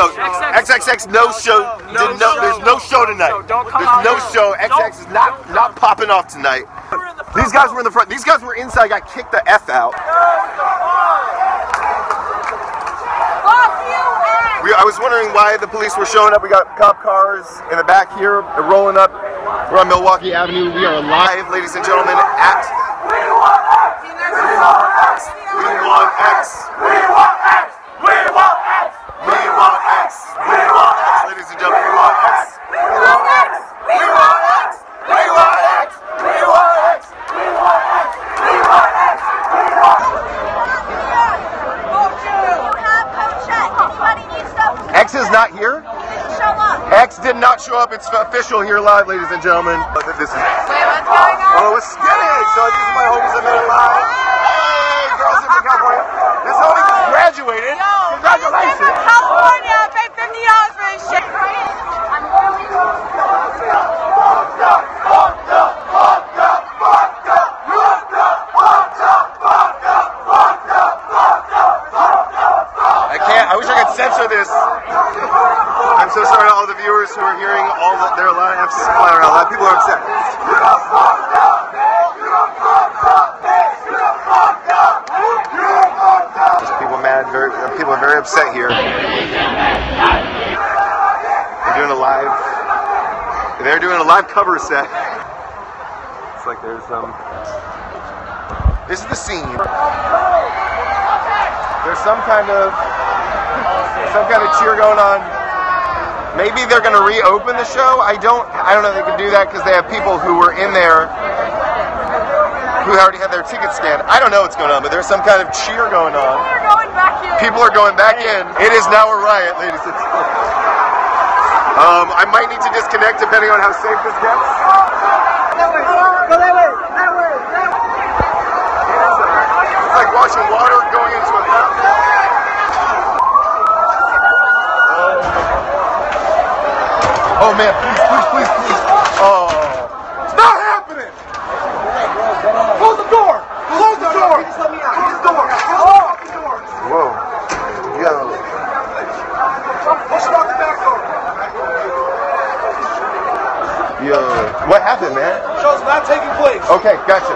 show. XXX no show. There's no show tonight. There's no show. XX is not popping off tonight. These guys were in the front. These guys were inside. Got kicked the F out. I was wondering why the police were showing up. We got cop cars in the back here. They're rolling up. We're on Milwaukee Avenue. We are live, ladies and gentlemen, at We Want X! We Want X! We Want X! We Want X! We Want X! We Want X! We Want X! Ladies and gentlemen, we want X! We want X! We want X! We want X! We want X! We want X! We want X! We want X is not here? X did not show up. It's official here live, ladies and gentlemen. This is. Wait, what's going on? Oh, it's skinny. So this is my homies that made it live. Hey, girls in California. This homie just graduated. Yo, congratulations. From California. I paid $50 for this shit. I'm literally. I wish I could censor this. I'm so sorry to all the viewers who are hearing all their laughs fly around. A lot of people are upset. There's people mad. People are very upset here. They're doing a live cover set. It's like there's this is the scene. There's some kind of cheer going on. Maybe they're going to reopen the show. I don't know if they can do that because they have people who were in there who already had their tickets scanned. I don't know what's going on, but there's some kind of cheer going on. People are going back in. It is now a riot, ladies and gentlemen. I might need to disconnect depending on how safe this gets. It's like watching water going into a fountain. Oh man, please. Oh. It's not happening! Close the door! Close the door! Just let me out. Close the door! Close the door! Whoa. Yo. Push it out the back door. Yo. What happened, man? The show's not taking place. Okay, gotcha.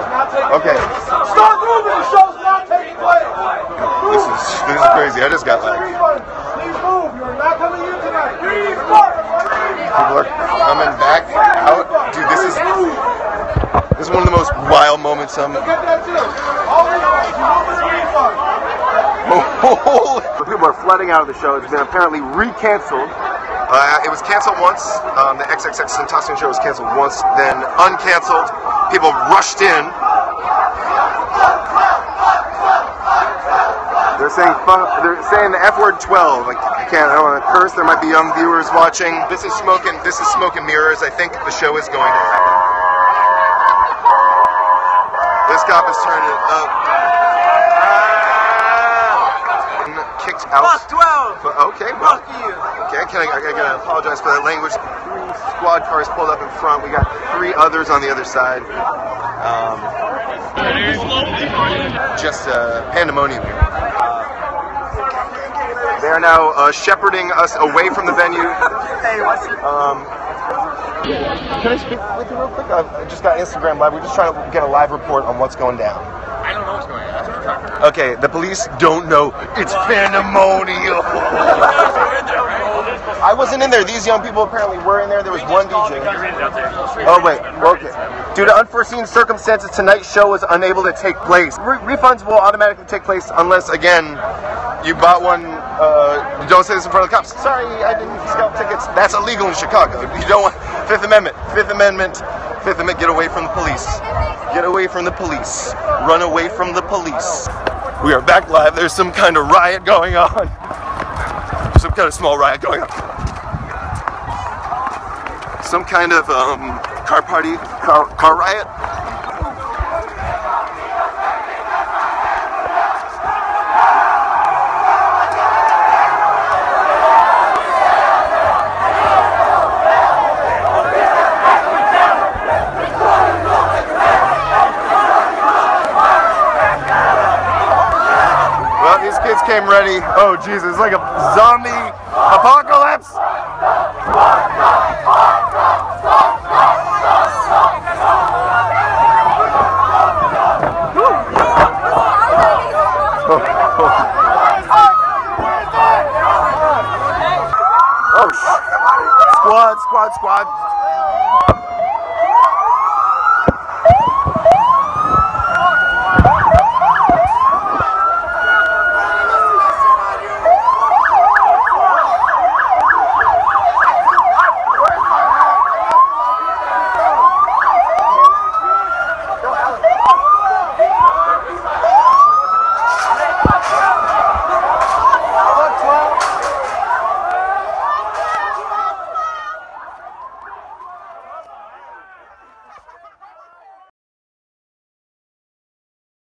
Okay. Start moving! The show's not taking place! This is crazy. I just got like. Please move. You're not coming in tonight. Please move. People are coming back out. Dude, this is one of the most wild moments. People are flooding out of the show. It's been apparently re-canceled. It was canceled once. The XXX Tentacion show was canceled once, then uncanceled. People rushed in. They're saying the F word 12. Like, I don't want to curse. There might be young viewers watching. This is smoke and mirrors. I think the show is going to happen. This cop is turning it up. Kicked out. Fuck 12. Okay, well. Fuck you. Okay, I gotta apologize for that language. 3 squad cars pulled up in front. We got 3 others on the other side. Just pandemonium here. They are now shepherding us away from the venue. Can I speak with you real quick? I just got Instagram Live. We're just trying to get a live report on what's going down. I don't know what's going on. Okay, the police don't know. It's pandemonium. I wasn't in there. These young people apparently were in there. There was one DJ. Oh, wait. Okay. Due to unforeseen circumstances, tonight's show was unable to take place. Refunds will automatically take place unless, again, you bought one. Don't say this in front of the cops. Sorry, I didn't scalp tickets. That's illegal in Chicago. You don't want. Fifth Amendment. Get away from the police. Get away from the police. Run away from the police. We are back live. There's some kind of riot going on. Some kind of small riot going on. Some kind of car party, car riot. Well, these kids came ready. Oh Jesus, it's like a zombie apocalypse. Squad, squad, squad.